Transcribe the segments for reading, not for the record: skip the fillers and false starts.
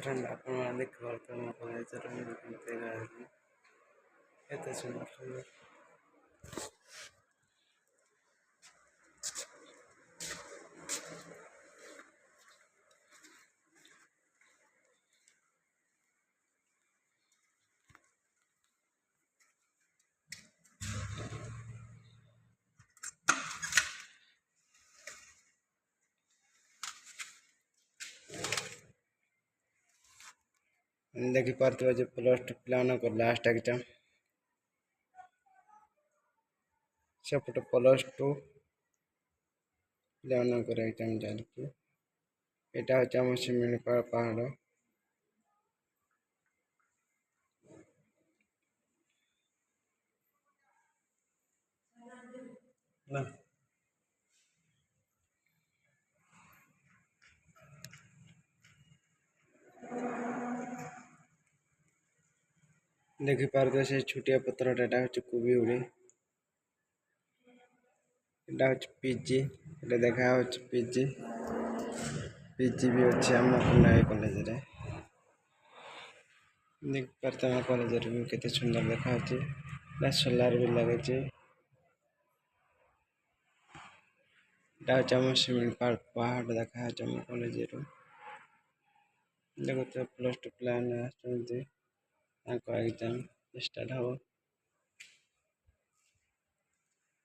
friend आपण देखिए college एत सुंदर देखिपे जो प्लस टू पिला लास्ट एग्जाम सेपटे प्लस टू पिला एग्जाम चलती यहाँ हूँ आम शिमिलीपाल पहाड़ ना देखिपे से छुटिया पत्र हूँ कोबी उड़ी यहाँ हूँ पिजी ये देखा पिजी पिजी भी अच्छे आम कॉलेज देखिपे कॉलेज के सुंदर देखा सोलार भी लगे आम शिमिलीपाल पहाड़ देखा आम कॉलेज देखो प्लस टू पिला एग्जाम स्टार्ट हम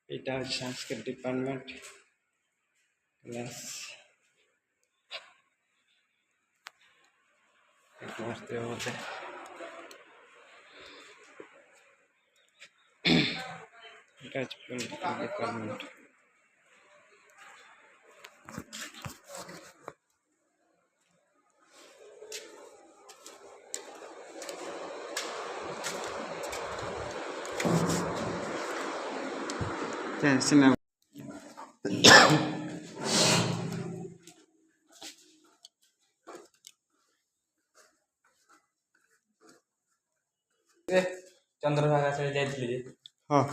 यहाँ संस्कृत डिपार्टमेंट क्लास बोलते डिपार्टमेंट सिनेमा चंद्रभागा से जाइए हाँ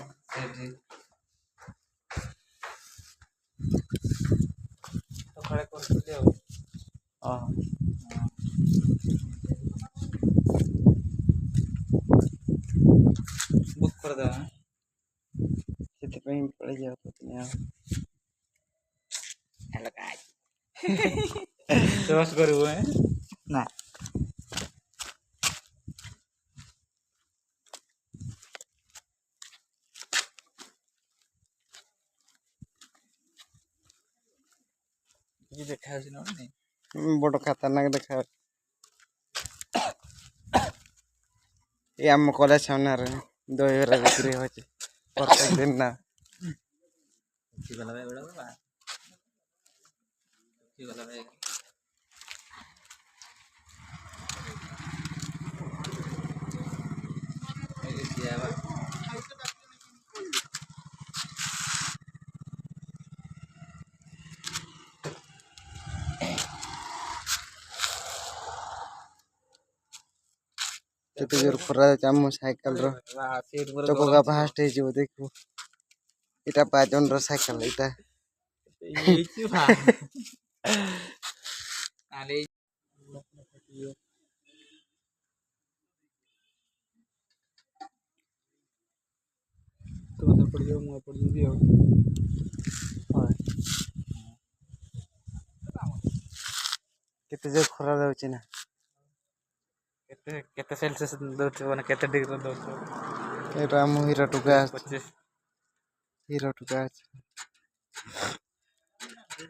सकाଳେ କରିଥିଲି ଆଉ बुक କରିଦେବା ସେଥିପାଇଁ ପଳେଇ ଯାଉଥିଲି हेलो गाइस दोस्त କରିବୁ ନା ये देखा है ना नहीं बड़ खतरनाक देखा ये आम कॉलेज सामने दहीबरा बिक्री हो प्रत्येक दिन ना गला बड़ा बाबा गला भाई दिया बा केते जोर खरा आम साइकिल रो चक्का फास्ट हो देखो इटा 5 जन रो साइकिल इटा ये भा अरे तो सब पड़ जाओ मुंह पड़ जाओ केते जोर खरा दउची ना केते केते सेल्सियस दउछ माने केते डिग्री दउछ एटा हम हीरा टुका 25 हीरा टुका